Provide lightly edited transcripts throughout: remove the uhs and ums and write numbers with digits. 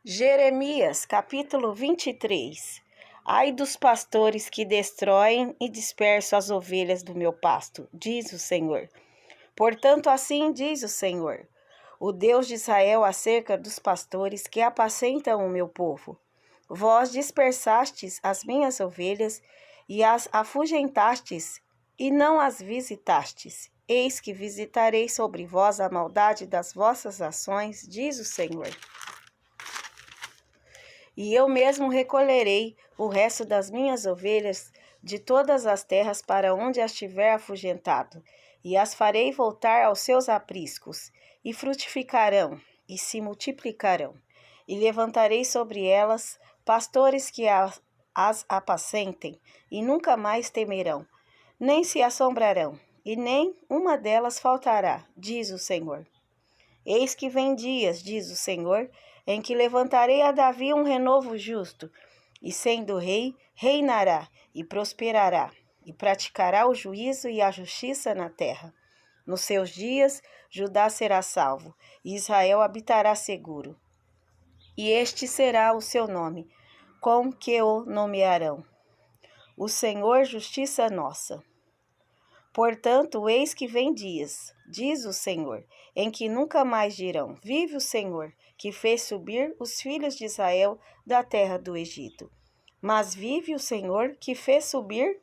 Jeremias, capítulo 23. Ai dos pastores que destroem e dispersam as ovelhas do meu pasto, diz o Senhor. Portanto, assim diz o Senhor, o Deus de Israel, acerca dos pastores que apacentam o meu povo. Vós dispersastes as minhas ovelhas e as afugentastes, e não as visitastes. Eis que visitarei sobre vós a maldade das vossas ações, diz o Senhor. E eu mesmo recolherei o resto das minhas ovelhas de todas as terras para onde as tiver afugentado, e as farei voltar aos seus apriscos, e frutificarão, e se multiplicarão. E levantarei sobre elas pastores que as apacentem, e nunca mais temerão, nem se assombrarão, e nem uma delas faltará, diz o Senhor. Eis que vem dias, diz o Senhor, em que levantarei a Davi um renovo justo, e sendo rei, reinará e prosperará, e praticará o juízo e a justiça na terra. Nos seus dias, Judá será salvo, e Israel habitará seguro. E este será o seu nome, com que o nomearão: o Senhor, justiça nossa. Portanto, eis que vem dias, diz o Senhor, em que nunca mais dirão: vive o Senhor, que fez subir os filhos de Israel da terra do Egito. Mas vive o Senhor, que fez subir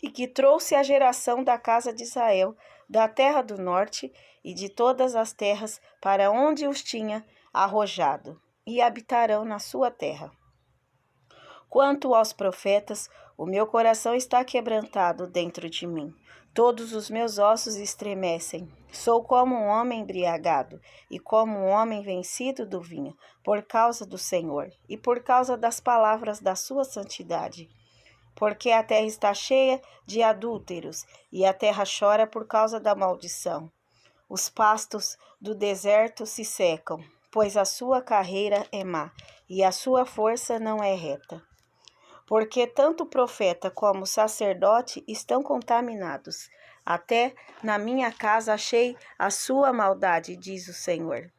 e que trouxe a geração da casa de Israel da terra do norte e de todas as terras para onde os tinha arrojado, e habitarão na sua terra. Quanto aos profetas, o meu coração está quebrantado dentro de mim. Todos os meus ossos estremecem. Sou como um homem embriagado e como um homem vencido do vinho, por causa do Senhor e por causa das palavras da sua santidade. Porque a terra está cheia de adúlteros e a terra chora por causa da maldição. Os pastos do deserto se secam, pois a sua carreira é má e a sua força não é reta. Porque tanto o profeta como o sacerdote estão contaminados. Até na minha casa achei a sua maldade, diz o Senhor.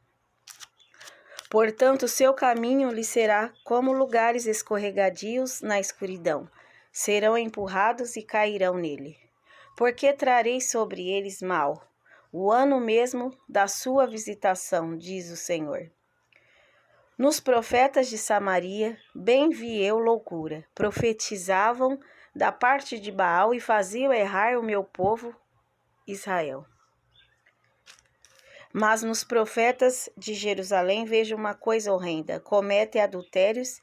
Portanto, seu caminho lhe será como lugares escorregadios na escuridão. Serão empurrados e cairão nele. Porque trarei sobre eles mal, o ano mesmo da sua visitação, diz o Senhor. Nos profetas de Samaria, bem vi eu loucura. Profetizavam da parte de Baal e faziam errar o meu povo Israel. Mas nos profetas de Jerusalém vejo uma coisa horrenda. Cometem adultérios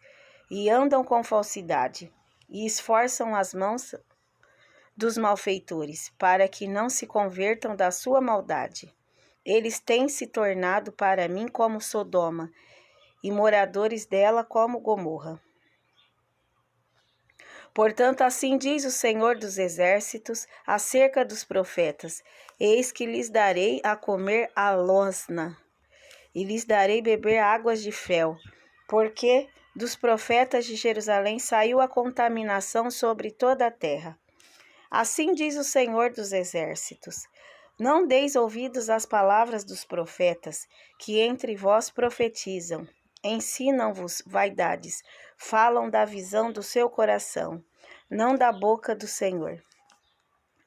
e andam com falsidade, e esforçam as mãos dos malfeitores, para que não se convertam da sua maldade. Eles têm se tornado para mim como Sodoma, e moradores dela como Gomorra. Portanto, assim diz o Senhor dos Exércitos acerca dos profetas: eis que lhes darei a comer a losna, e lhes darei beber águas de fel, porque dos profetas de Jerusalém saiu a contaminação sobre toda a terra. Assim diz o Senhor dos Exércitos: não deis ouvidos às palavras dos profetas, que entre vós profetizam. Ensinam-vos vaidades, falam da visão do seu coração, não da boca do Senhor.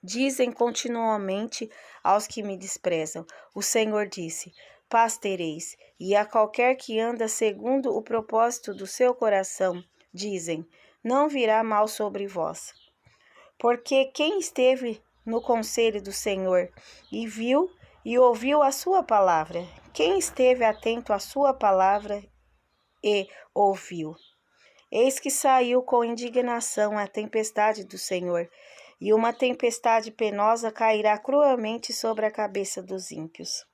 Dizem continuamente aos que me desprezam: o Senhor disse, paz tereis, e a qualquer que anda segundo o propósito do seu coração, dizem, não virá mal sobre vós. Porque quem esteve no conselho do Senhor e viu e ouviu a sua palavra, quem esteve atento à sua palavra e ouviu. Eis que saiu com indignação a tempestade do Senhor, e uma tempestade penosa cairá cruelmente sobre a cabeça dos ímpios.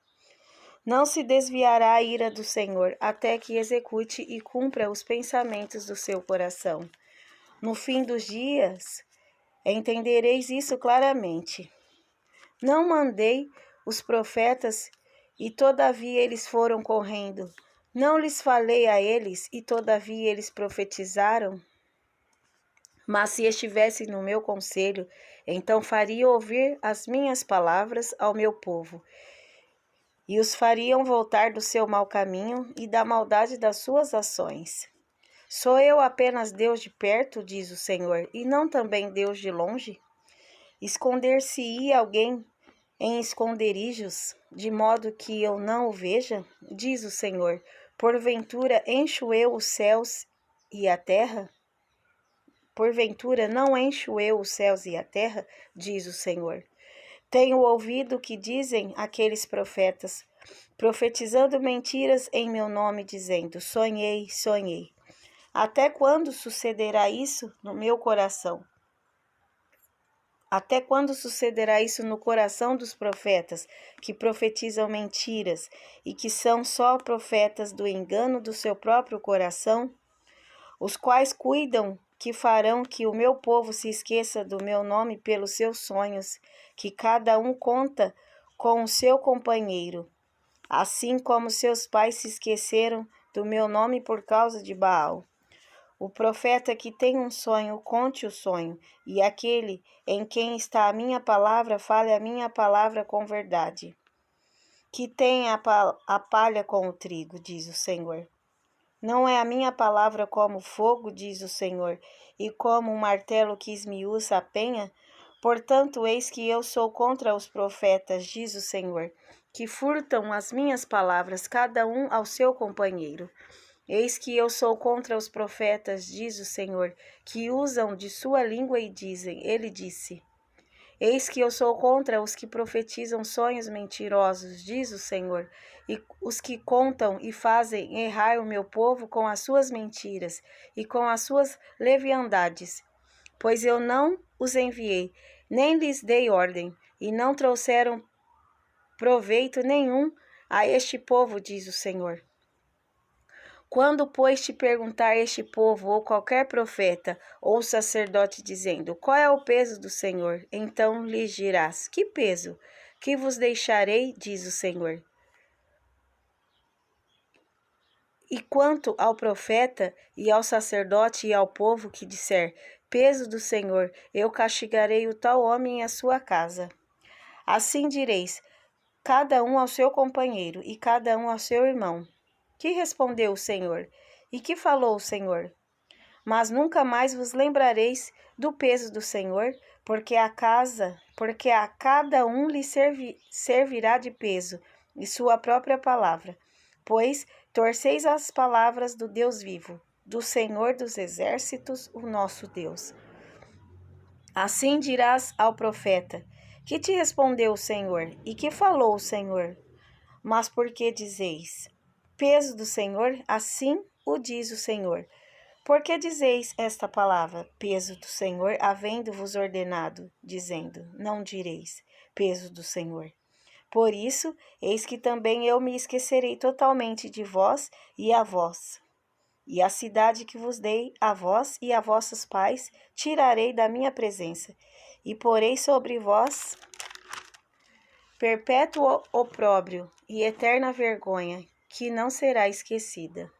Não se desviará a ira do Senhor, até que execute e cumpra os pensamentos do seu coração. No fim dos dias, entendereis isso claramente. Não mandei os profetas, e todavia eles foram correndo. Não lhes falei a eles, e todavia eles profetizaram? Mas se estivessem no meu conselho, então faria ouvir as minhas palavras ao meu povo, e os fariam voltar do seu mau caminho e da maldade das suas ações. Sou eu apenas Deus de perto, diz o Senhor, e não também Deus de longe? Esconder-se-ia alguém em esconderijos, de modo que eu não o veja? Diz o Senhor. Porventura encho eu os céus e a terra? Porventura não encho eu os céus e a terra? Diz o Senhor. Tenho ouvido o que dizem aqueles profetas, profetizando mentiras em meu nome, dizendo: sonhei, sonhei. Até quando sucederá isso no meu coração? Até quando sucederá isso no coração dos profetas, que profetizam mentiras e que são só profetas do engano do seu próprio coração? Os quais cuidam que farão que o meu povo se esqueça do meu nome pelos seus sonhos, que cada um conta com o seu companheiro, assim como seus pais se esqueceram do meu nome por causa de Baal. O profeta que tem um sonho, conte o sonho, e aquele em quem está a minha palavra, fale a minha palavra com verdade. Que tem a palha com o trigo, diz o Senhor. Não é a minha palavra como fogo, diz o Senhor, e como um martelo que esmiuça a penha? Portanto, eis que eu sou contra os profetas, diz o Senhor, que furtam as minhas palavras, cada um ao seu companheiro. Eis que eu sou contra os profetas, diz o Senhor, que usam de sua língua e dizem, ele disse. Eis que eu sou contra os que profetizam sonhos mentirosos, diz o Senhor, e os que contam e fazem errar o meu povo com as suas mentiras e com as suas leviandades. Pois eu não os enviei, nem lhes dei ordem, e não trouxeram proveito nenhum a este povo, diz o Senhor. Quando, pois, te perguntar este povo, ou qualquer profeta, ou sacerdote, dizendo, qual é o peso do Senhor? Então lhes dirás, que peso? Que vos deixarei, diz o Senhor. E quanto ao profeta, e ao sacerdote, e ao povo que disser, peso do Senhor, eu castigarei o tal homem e a sua casa. Assim direis, cada um ao seu companheiro, e cada um ao seu irmão. Que respondeu o Senhor? E que falou o Senhor? Mas nunca mais vos lembrareis do peso do Senhor, porque a cada um lhe servirá de peso, e sua própria palavra. Pois torceis as palavras do Deus vivo, do Senhor dos exércitos, o nosso Deus. Assim dirás ao profeta, que te respondeu o Senhor, e que falou o Senhor? Mas por que dizeis, peso do Senhor, assim o diz o Senhor. Por que dizeis esta palavra, peso do Senhor, havendo-vos ordenado, dizendo, não direis, peso do Senhor. Por isso, eis que também eu me esquecerei totalmente de vós e a vós. E a cidade que vos dei, a vós e a vossos pais, tirarei da minha presença, e porei sobre vós perpétuo opróbrio e eterna vergonha, que não será esquecida.